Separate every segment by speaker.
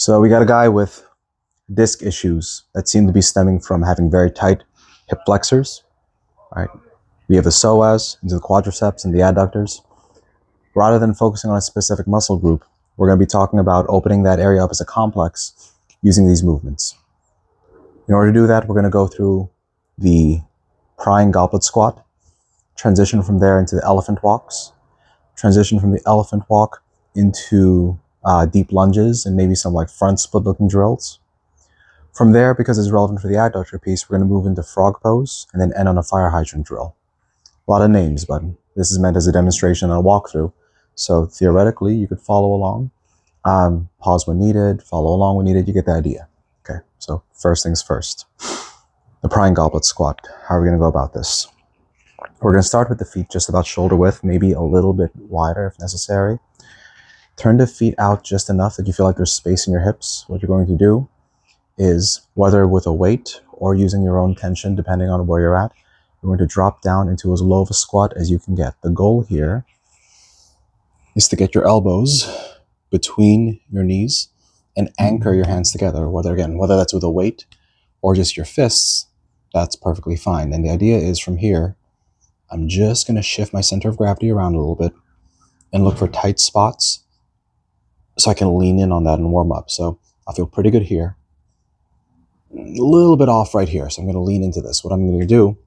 Speaker 1: So we got a guy with disc issues that seem to be stemming from having very tight hip flexors, right? We have the psoas into the quadriceps and the adductors. Rather than focusing on a specific muscle group, we're going to be talking about opening that area up as a complex using these movements. In order to do that, we're going to go through the prying goblet squat, transition from there into the elephant walks, transition from the elephant walk into deep lunges and maybe some like front split looking drills. From there, because it's relevant for the adductor piece, we're going to move into frog pose and then end on a fire hydrant drill. A lot of names, but this is meant as a demonstration and a walkthrough. So theoretically, you could follow along, pause when needed, follow along when needed. You get the idea. Okay, so first things first. The prying goblet squat. How are we going to go about this? We're going to start with the feet just about shoulder width, maybe a little bit wider if necessary. Turn the feet out just enough that you feel like there's space in your hips. What you're going to do is, whether with a weight or using your own tension, depending on where you're at, you're going to drop down into as low of a squat as you can get. The goal here is to get your elbows between your knees and anchor your hands together, whether that's with a weight or just your fists, that's perfectly fine. And the idea is, from here, I'm just going to shift my center of gravity around a little bit and look for tight spots so I can lean in on that and warm up. So I feel pretty good here. A little bit off right here, so I'm going to lean into this. What I'm going to do,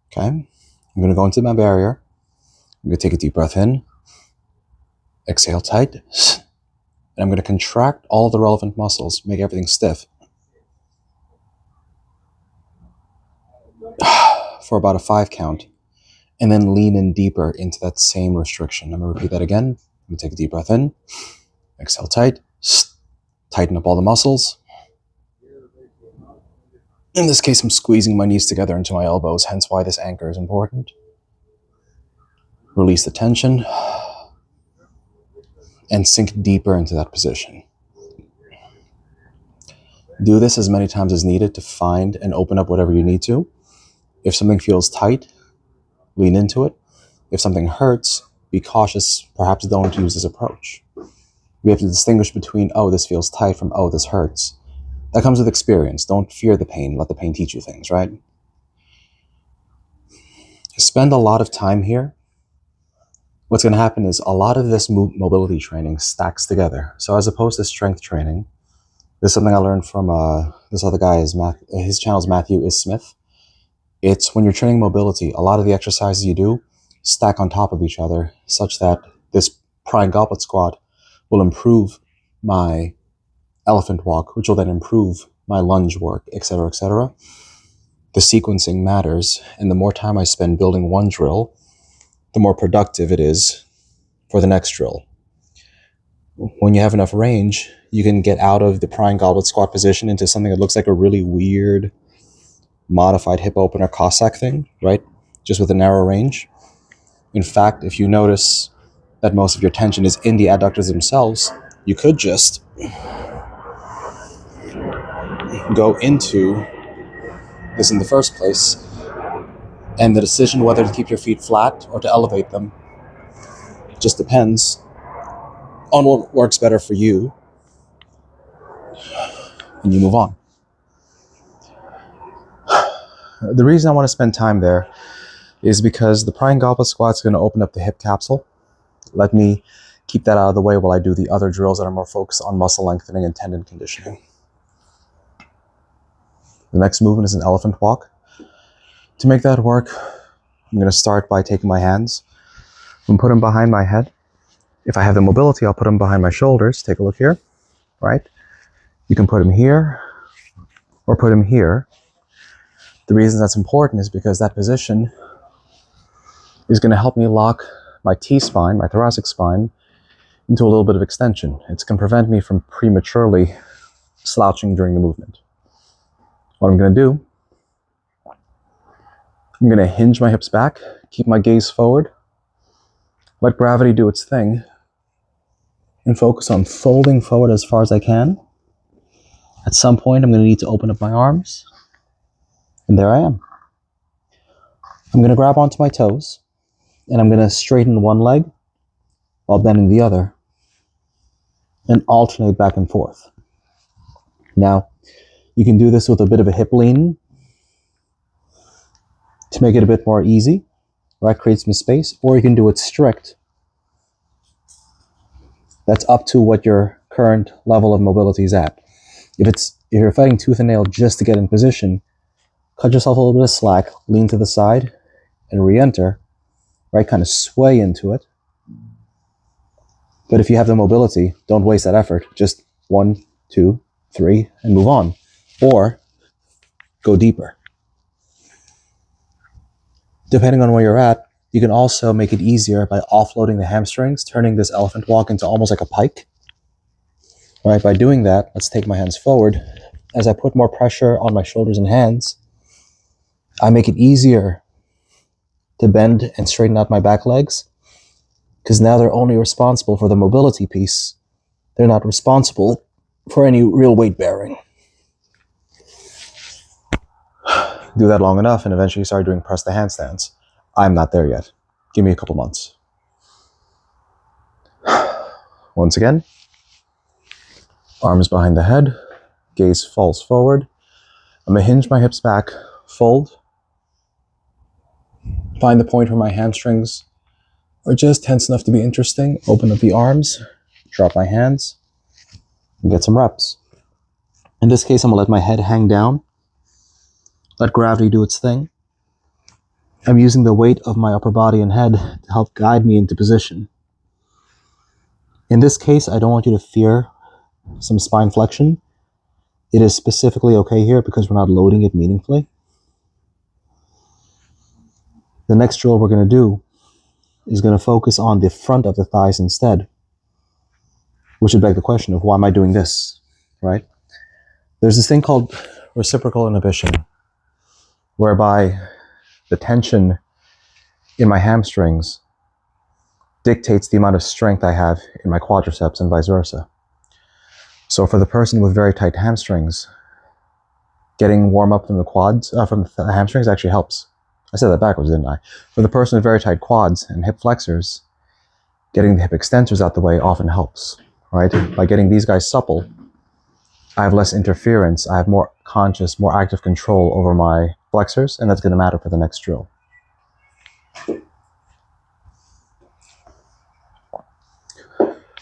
Speaker 1: okay, I'm going to go into my barrier. I'm going to take a deep breath in, exhale tight, and I'm going to contract all the relevant muscles, make everything stiff for about a 5 count, and then lean in deeper into that same restriction. I'm going to repeat that again. I'm going to take a deep breath in, exhale tight, tighten up all the muscles. In this case, I'm squeezing my knees together into my elbows, hence why this anchor is important. Release the tension and sink deeper into that position. Do this as many times as needed to find and open up whatever you need to. If something feels tight, lean into it. If something hurts, be cautious. Perhaps don't use this approach. We have to distinguish between, oh, this feels tight, from, oh, this hurts. That comes with experience. Don't fear the pain. Let the pain teach you things, right? Spend a lot of time here. What's going to happen is a lot of this mobility training stacks together. So as opposed to strength training, this is something I learned from this other guy. His channel is Matthew is Smith. It's when you're training mobility, a lot of the exercises you do stack on top of each other, such that this prying goblet squat will improve my elephant walk, which will then improve my lunge work, etc., etc. The sequencing matters, and the more time I spend building one drill, the more productive it is for the next drill. When you have enough range, you can get out of the prying goblet squat position into something that looks like a really weird modified hip opener Cossack thing, right? Just with a narrow range. In fact, if you notice that most of your tension is in the adductors themselves, you could just go into this in the first place, and the decision whether to keep your feet flat or to elevate them just depends on what works better for you, and you move on. The reason I want to spend time there is because the prying goblet squat is going to open up the hip capsule. Let me keep that out of the way while I do the other drills that are more focused on muscle lengthening and tendon conditioning. The next movement is an elephant walk. To make that work, I'm going to start by taking my hands and put them behind my head. If I have the mobility, I'll put them behind my shoulders. Take a look here, right? You can put them here or put them here. The reason that's important is because that position is going to help me lock my T-spine, my thoracic spine, into a little bit of extension. It's going to prevent me from prematurely slouching during the movement. What I'm going to do, I'm going to hinge my hips back, keep my gaze forward, let gravity do its thing, and focus on folding forward as far as I can. At some point, I'm going to need to open up my arms, and there I am. I'm going to grab onto my toes, and I'm going to straighten one leg while bending the other, and alternate back and forth. Now, you can do this with a bit of a hip lean to make it a bit more easy, right? Create some space, or you can do it strict. That's up to what your current level of mobility is at. If you're fighting tooth and nail just to get in position, cut yourself a little bit of slack, lean to the side, and re-enter, right? Kind of sway into it. But if you have the mobility, don't waste that effort. Just 1, 2, 3, and move on. Or go deeper. Depending on where you're at, you can also make it easier by offloading the hamstrings, turning this elephant walk into almost like a pike. All right, by doing that, let's take my hands forward. As I put more pressure on my shoulders and hands, I make it easier to bend and straighten out my back legs, because now they're only responsible for the mobility piece. They're not responsible for any real weight bearing. Do that long enough and eventually start doing press the handstands. I'm not there yet. Give me a couple months. Once again, arms behind the head, gaze falls forward. I'm going to hinge my hips back, fold. Find the point where my hamstrings are just tense enough to be interesting. Open up the arms, drop my hands, and get some reps. In this case, I'm going to let my head hang down. Let gravity do its thing. I'm using the weight of my upper body and head to help guide me into position. In this case, I don't want you to fear some spine flexion. It is specifically okay here because we're not loading it meaningfully. The next drill we're going to do is going to focus on the front of the thighs instead, which would beg the question of why am I doing this, right? There's this thing called reciprocal inhibition, whereby the tension in my hamstrings dictates the amount of strength I have in my quadriceps and vice versa. So for the person with very tight hamstrings, getting warm up from the quads, from the hamstrings actually helps. I said that backwards, didn't I? For the person with very tight quads and hip flexors, getting the hip extensors out the way often helps, right? By getting these guys supple, I have less interference. I have more conscious, more active control over my flexors, and that's going to matter for the next drill.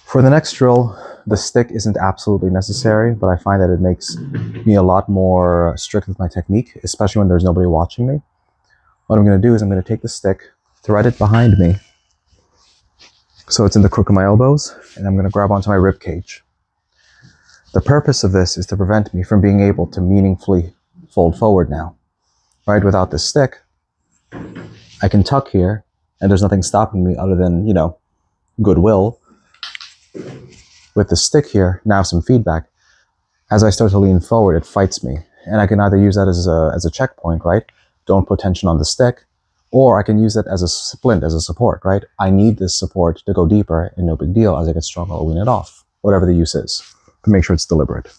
Speaker 1: For the next drill, the stick isn't absolutely necessary, but I find that it makes me a lot more strict with my technique, especially when there's nobody watching me. What I'm going to do is I'm going to take the stick, thread it behind me, so it's in the crook of my elbows, and I'm going to grab onto my rib cage. The purpose of this is to prevent me from being able to meaningfully fold forward now. Right? Without this stick, I can tuck here, and there's nothing stopping me other than, goodwill. With the stick here, now some feedback. As I start to lean forward, it fights me. And I can either use that as a checkpoint, right? Don't put tension on the stick. Or I can use it as a splint, as a support, right? I need this support to go deeper, and no big deal. As I get stronger, I'll wean it off. Whatever the use is. But make sure it's deliberate.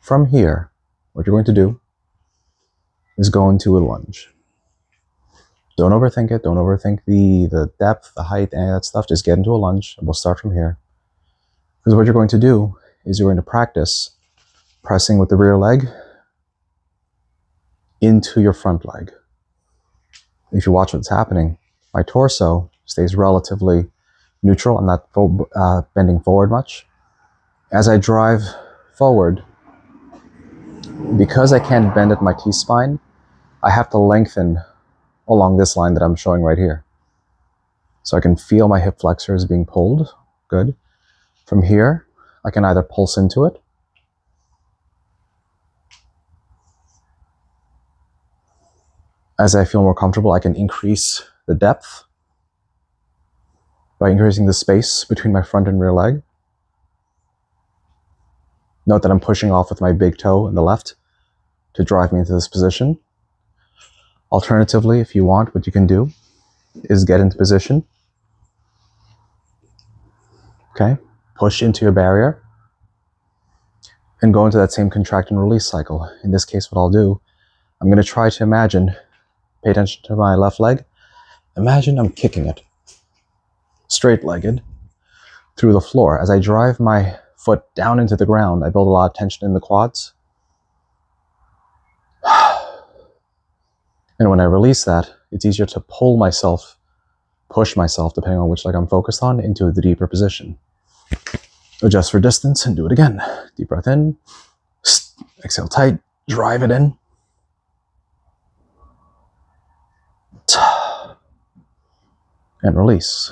Speaker 1: From here, what you're going to do is go into a lunge. Don't overthink it. Don't overthink the depth, the height, any of that stuff. Just get into a lunge, and we'll start from here. Because what you're going to do is you're going to practice pressing with the rear leg into your front leg. If you watch what's happening, my torso stays relatively neutral. I'm not bending forward much. As I drive forward, because I can't bend at my T-spine, I have to lengthen along this line that I'm showing right here. So I can feel my hip flexors being pulled. Good. From here, I can either pulse into it, as I feel more comfortable, I can increase the depth by increasing the space between my front and rear leg. Note that I'm pushing off with my big toe in the left to drive me into this position. Alternatively, if you want, what you can do is get into position. Okay, push into your barrier and go into that same contract and release cycle. In this case, what I'll do, I'm going to try to imagine, pay attention to my left leg. Imagine I'm kicking it, straight-legged, through the floor. As I drive my foot down into the ground, I build a lot of tension in the quads. And when I release that, it's easier to pull myself, push myself, depending on which leg I'm focused on, into the deeper position. Adjust for distance and do it again. Deep breath in, exhale tight, drive it in. And release.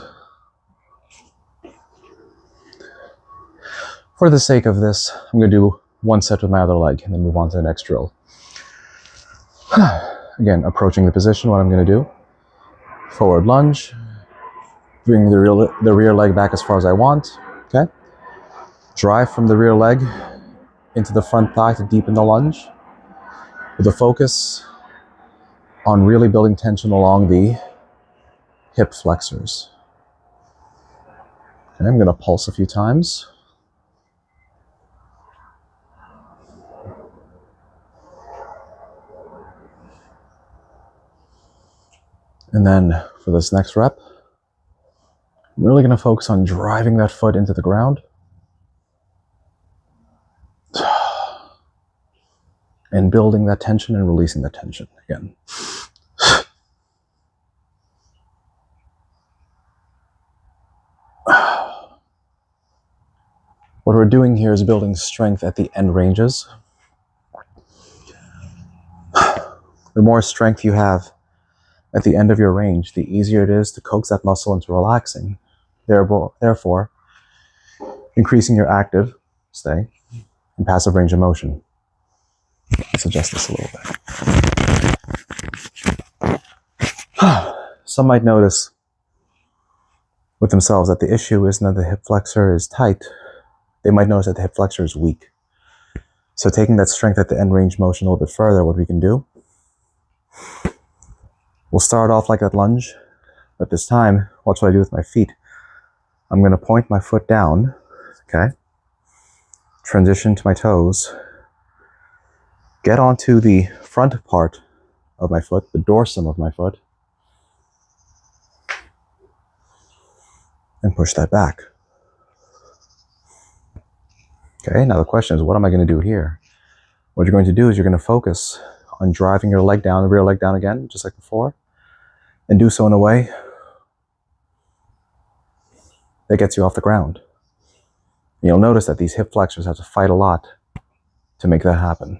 Speaker 1: For the sake of this, I'm going to do one set with my other leg and then move on to the next drill. Again, approaching the position, what I'm going to do, forward lunge, bring the rear leg back as far as I want, okay? Drive from the rear leg into the front thigh to deepen the lunge, with a focus on really building tension along the hip flexors. Okay, I'm going to pulse a few times. And then for this next rep, I'm really going to focus on driving that foot into the ground. And building that tension and releasing that tension again. What we're doing here is building strength at the end ranges. The more strength you have at the end of your range, the easier it is to coax that muscle into relaxing, therefore increasing your active, stay, and passive range of motion. Let's adjust this a little bit. Some might notice with themselves that the issue isn't that the hip flexor is tight. They might notice that the hip flexor is weak. So taking that strength at the end range motion a little bit further, what we can do, we'll start off like that lunge, but this time, watch what I do with my feet. I'm going to point my foot down, okay? Transition to my toes. Get onto the front part of my foot, the dorsum of my foot, and push that back. Okay, now the question is, what am I going to do here? What you're going to do is you're going to focus on driving your leg down, the rear leg down again, just like before, and do so in a way that gets you off the ground. You'll notice that these hip flexors have to fight a lot to make that happen.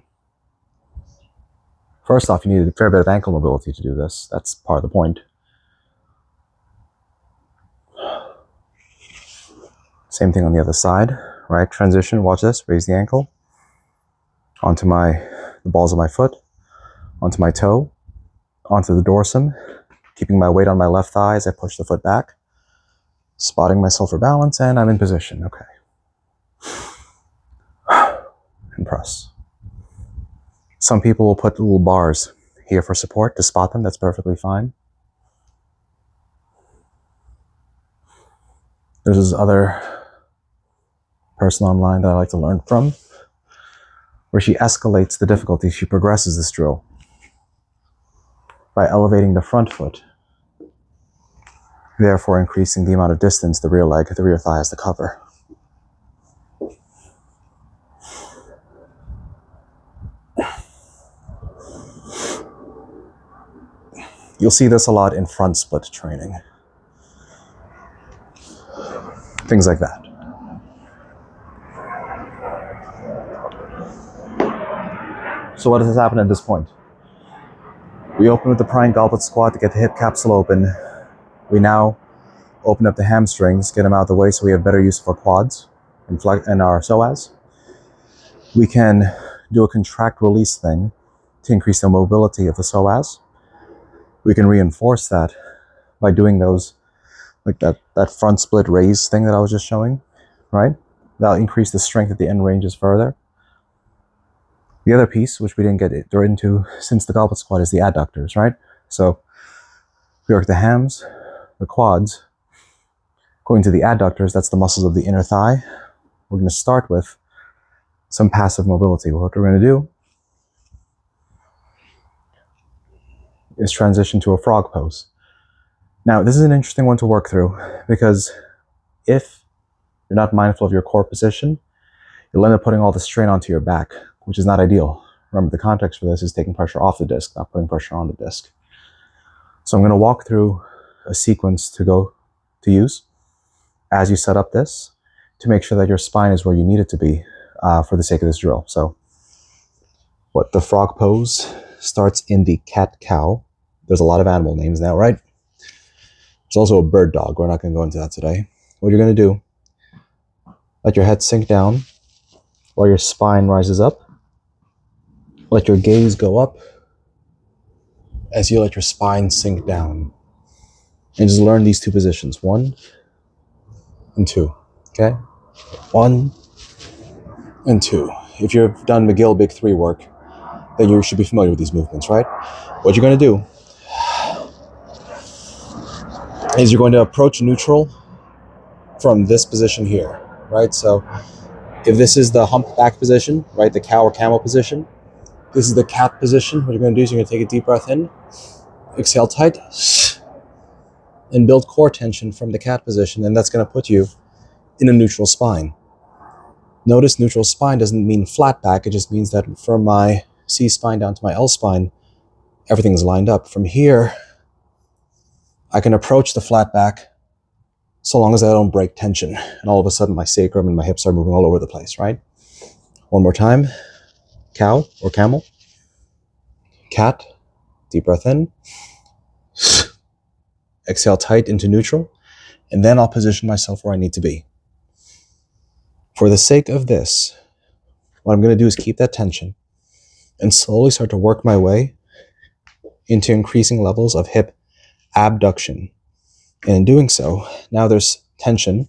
Speaker 1: First off, you need a fair bit of ankle mobility to do this. That's part of the point. Same thing on the other side, right? Transition, watch this, raise the ankle onto the balls of my foot, onto my toe, onto the dorsum, keeping my weight on my left thigh as I push the foot back, spotting myself for balance, and I'm in position, okay. And press. Some people will put little bars here for support to spot them, that's perfectly fine. There's this other person online that I like to learn from, where she escalates the difficulty, she progresses this drill by elevating the front foot, therefore increasing the amount of distance the rear thigh has to cover. You'll see this a lot in front split training. Things like that. So what does happen at this point? We open with the prying goblet squat to get the hip capsule open. We now open up the hamstrings, get them out of the way so we have better use of our quads and our psoas. We can do a contract release thing to increase the mobility of the psoas. We can reinforce that by doing those, like that front split raise thing that I was just showing, right? That'll increase the strength at the end ranges further. The other piece, which we didn't get into since the goblet squat, is the adductors, right? So we work the hams, the quads. Going to the adductors, that's the muscles of the inner thigh. We're going to start with some passive mobility. What we're going to do is transition to a frog pose. Now, this is an interesting one to work through because if you're not mindful of your core position, you'll end up putting all the strain onto your back, which is not ideal. Remember, the context for this is taking pressure off the disc, not putting pressure on the disc. So I'm going to walk through a sequence to use as you set up this to make sure that your spine is where you need it to be for the sake of this drill. So the frog pose starts in the cat-cow. There's a lot of animal names now, right? There's also a bird dog. We're not going to go into that today. What you're going to do, let your head sink down while your spine rises up. Let your gaze go up as you let your spine sink down. And just learn these two positions, 1 and 2, okay? 1 and 2. If you've done McGill Big 3 work, then you should be familiar with these movements, right? What you're going to do is you're going to approach neutral from this position here, right? So if this is the humpback position, right, the cow or camel position, this is the cat position. What you're going to do is you're going to take a deep breath in, exhale tight, and build core tension from the cat position, and that's going to put you in a neutral spine. Notice neutral spine doesn't mean flat back, it just means that from my C spine down to my L spine, everything's lined up. From here, I can approach the flat back so long as I don't break tension, and all of a sudden my sacrum and my hips are moving all over the place, right? One more time. Cow or camel, cat, deep breath in, exhale tight into neutral, and then I'll position myself where I need to be. For the sake of this, what I'm going to do is keep that tension and slowly start to work my way into increasing levels of hip abduction. And in doing so, now there's tension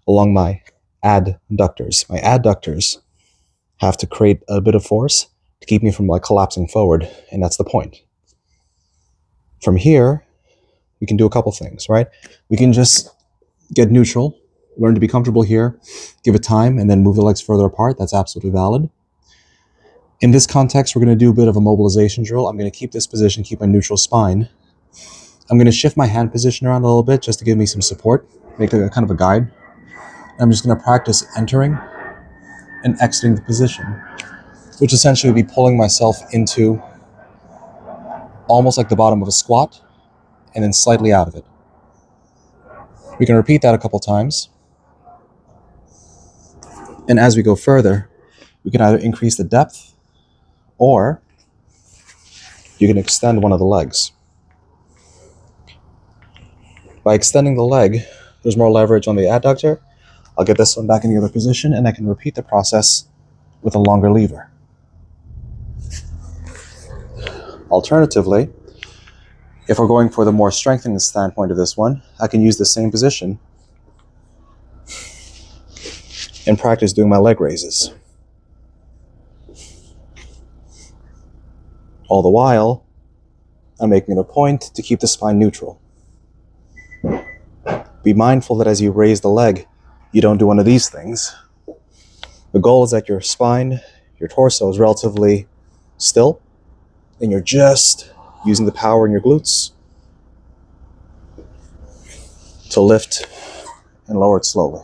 Speaker 1: along my adductors. My adductors have to create a bit of force to keep me from collapsing forward, and that's the point. From here, we can do a couple things, right? We can just get neutral, learn to be comfortable here, give it time, and then move the legs further apart. That's absolutely valid. In this context, we're going to do a bit of a mobilization drill. I'm going to keep this position, keep my neutral spine. I'm going to shift my hand position around a little bit just to give me some support, make a kind of a guide. I'm just going to practice entering and exiting the position, which essentially would be pulling myself into almost like the bottom of a squat and then slightly out of it. We can repeat that a couple times. And as we go further, we can either increase the depth or you can extend one of the legs. By extending the leg, there's more leverage on the adductor. I'll get this one back in the other position and I can repeat the process with a longer lever. Alternatively, if we're going for the more strengthening standpoint of this one, I can use the same position and practice doing my leg raises. All the while, I'm making it a point to keep the spine neutral. Be mindful that as you raise the leg, you don't do one of these things. The goal is that your spine, your torso is relatively still, and you're just using the power in your glutes to lift and lower it slowly.